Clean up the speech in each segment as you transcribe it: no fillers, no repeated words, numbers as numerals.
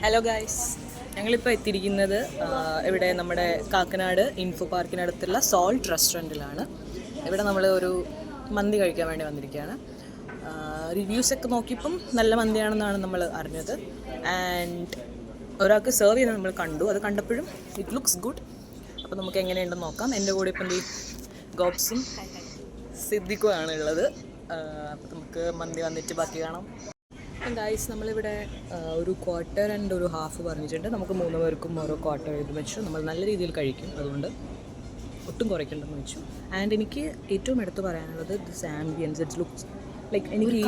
Hello guys, ഞങ്ങളിപ്പോൾ എത്തിയിരിക്കുന്നത് ഇവിടെ നമ്മുടെ കാക്കനാട് ഇൻഫോ പാർക്കിനടുത്തുള്ള സോൾട്ട് റെസ്റ്റോറൻറ്റിലാണ്. ഇവിടെ നമ്മൾ ഒരു മന്തി കഴിക്കാൻ വേണ്ടി വന്നിരിക്കുകയാണ്. റിവ്യൂസൊക്കെ നോക്കിയപ്പം നല്ല മന്തിയാണെന്നാണ് നമ്മൾ അറിഞ്ഞത്. ആൻഡ് ഒരാൾക്ക് സെർവ് ചെയ്യുന്നത് നമ്മൾ കണ്ടു. അത് കണ്ടപ്പോഴും ഇറ്റ് ലുക്സ് ഗുഡ്. അപ്പോൾ നമുക്ക് എങ്ങനെയുണ്ടെന്ന് നോക്കാം. എൻ്റെ കൂടെ ഇപ്പം ഗോപ്സും സിദ്ദിഖുമാണ് ഉള്ളത്. അപ്പോൾ നമുക്ക് മന്തി വന്നിട്ട് ബാക്കി കാണാം. ഗൈസ്, നമ്മളിവിടെ ഒരു ക്വാർട്ടർ ആൻഡ് ഒരു ഹാഫ് പറഞ്ഞിട്ടുണ്ട്. നമുക്ക് 3 പേർക്കും ഓരോ ക്വാർട്ടർ എഴുതി വെച്ചു. നമ്മൾ നല്ല രീതിയിൽ കഴിക്കും, അതുകൊണ്ട് ഒട്ടും കുറയ്ക്കണ്ടെന്ന് വെച്ചു. ആൻഡ് എനിക്ക് ഏറ്റവും എടുത്ത് പറയാനുള്ളത് this ambience. It's looks like എനിക്ക്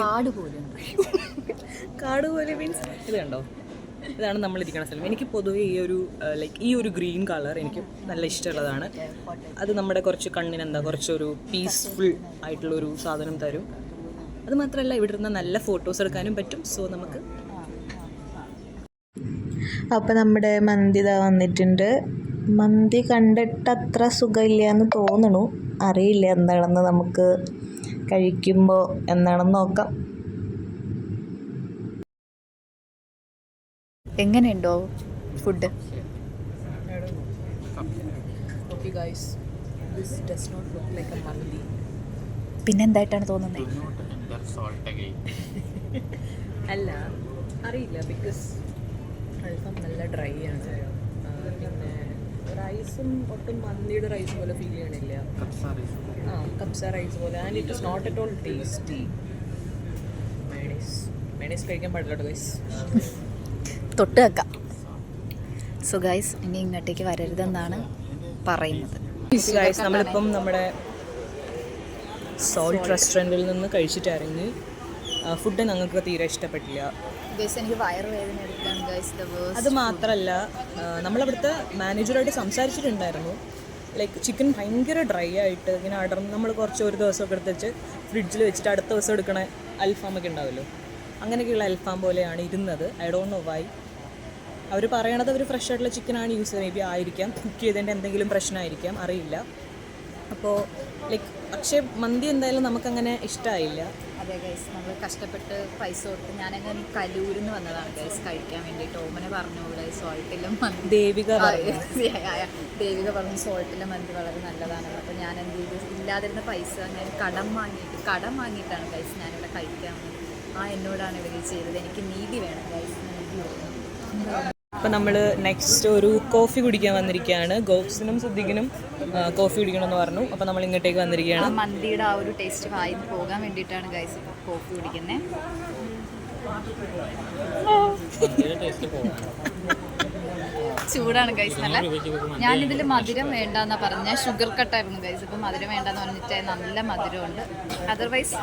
കാട് പോലെ മീൻസ് ഇത് കണ്ടോ, ഇതാണ് നമ്മളിരിക്കുന്ന സ്ഥലം. എനിക്ക് പൊതുവേ ഈ ഒരു ഗ്രീൻ കളർ എനിക്ക് നല്ല ഇഷ്ടമുള്ളതാണ്. അത് നമ്മുടെ കുറച്ച് കണ്ണിനെന്താ കുറച്ചൊരു പീസ്ഫുൾ ആയിട്ടുള്ളൊരു സാധനം തരും. അത് മാത്രമല്ല, ഇവിടെ ഇരുന്ന് നല്ല ഫോട്ടോസ് എടുക്കാനും പറ്റും. സോ നമുക്ക് അപ്പോൾ നമ്മുടെ മന്തി ഇതാ വന്നിട്ടുണ്ട്. മന്തി കണ്ടിട്ട് അത്ര സുഖമില്ല എന്ന് തോന്നണു. അറിയില്ല എന്താണെന്ന്, നമുക്ക് കഴിക്കുമ്പോൾ എന്താണെന്ന് നോക്കാം. എങ്ങനെയുണ്ടോ ഫുഡ്? പിന്നെന്തായിട്ടാണ് തോന്നുന്നത്? അല്ല, അറിയില്ല. ബിക്കോസ് അൽഫാം നല്ല ഡ്രൈ ആണ്. പിന്നെ റൈസും ഒട്ടും മന്തിയുടെ റൈസ് പോലെ ഫീൽ ചെയ്യണില്ല. കബ്സ റൈസ് പോലെ. And it is not at all tasty. Mayonnaise കഴിക്കാൻ പാടില്ല ഗൈസ്. തൊട്ട് വെക്കാം. സോ ഗൈസ്, ഇനി ഇങ്ങോട്ടേക്ക് വരരുതെന്നാണ് പറയുന്നത്. ഗൈസ്, നമ്മളിപ്പം നമ്മുടെ സോൾട്ട് റെസ്റ്റോറൻറ്റിൽ നിന്ന് കഴിച്ചിട്ട് ഇറങ്ങി. ഫുഡ് ഞങ്ങൾക്ക് തീരെ ഇഷ്ടപ്പെട്ടില്ല. എനിക്ക് വയറുവേദന എടുക്കാൻ ഗൈസ്. അത് മാത്രമല്ല, നമ്മളവിടുത്തെ മാനേജറായിട്ട് സംസാരിച്ചിട്ടുണ്ടായിരുന്നു. ലൈക്ക് ചിക്കൻ ഭയങ്കര ഡ്രൈ ആയിട്ട് ഇങ്ങനെ അടർന്ന് നമ്മൾ ഒരു ദിവസമൊക്കെ എടുത്ത് വെച്ച് ഫ്രിഡ്ജിൽ വെച്ചിട്ട് അടുത്ത ദിവസം എടുക്കണ അൽഫാമൊക്കെ ഉണ്ടാവുമല്ലോ, അങ്ങനെയൊക്കെയുള്ള അൽഫാം പോലെയാണ് ഇരുന്നത്. I don't know why. അവർ പറയണത് അവർ ഫ്രഷ് ആയിട്ടുള്ള ചിക്കനാണ് യൂസ് ചെയ്യുന്നത്. മേ ബി ആയിരിക്കാം, കുക്ക് ചെയ്തതിൻ്റെ എന്തെങ്കിലും പ്രശ്നമായിരിക്കാം, അറിയില്ല. അപ്പോൾ ലൈക്ക് പക്ഷേ മന്തി എന്തായാലും നമുക്കങ്ങനെ ഇഷ്ടമായില്ല. അതെ ഗൈസ്, നമ്മൾ കഷ്ടപ്പെട്ട് പൈസ കൊടുത്ത് ഞാനങ്ങനെ കലൂരിൽ നിന്ന് വന്നതാണ് ഗൈസ് കഴിക്കാൻ വേണ്ടിയിട്ട്. ഓമനെ പറഞ്ഞു സോൾട്ടിലും മന്തി. ദേവിക പറഞ്ഞു സോൾട്ടിലെ മന്തി വളരെ നല്ലതാണ്. അപ്പോൾ ഞാൻ എന്ത് ചെയ്തു, ഇല്ലാതിരുന്ന പൈസ ഞാൻ കടം വാങ്ങിയിട്ടാണ് ഗൈസ് ഞാനിവിടെ കഴിക്കാൻ വന്നത്. എന്നോടാണ് ഇവർ ചെയ്തത്. എനിക്ക് നീതി വേണം ഗൈസ്, നീതി വേണം. അപ്പോൾ നമ്മൾ നെക്സ്റ്റ് ഒരു കോഫി കുടിക്കാൻ വന്നിരിക്കുകയാണ്. ഗോപ്സിനും സിദ്ദിഖിനും കോഫി കുടിക്കണമെന്ന് പറഞ്ഞു. അപ്പോൾ നമ്മൾ ഇങ്ങോട്ടേക്ക് വന്നിരിക്കുകയാണ്. മന്തിയുടെ ആ ഒരു ടേസ്റ്റ് വായിന്ന് പോകാൻ വേണ്ടിയിട്ടാണ് ഗൈസ് ഇപ്പോൾ കോഫി കുടിക്കുന്നത്. ചൂടാണ് ഗൈസ് നല്ല. ഞാനിതിൽ മധുരം വേണ്ടെന്നാണ് പറഞ്ഞത്. ഞാൻ ഷുഗർ കട്ടായിരുന്നു ഗൈസ്. ഇപ്പം മധുരം വേണ്ടെന്ന് പറഞ്ഞിട്ട് നല്ല മധുരമുണ്ട്. അതർവൈസ്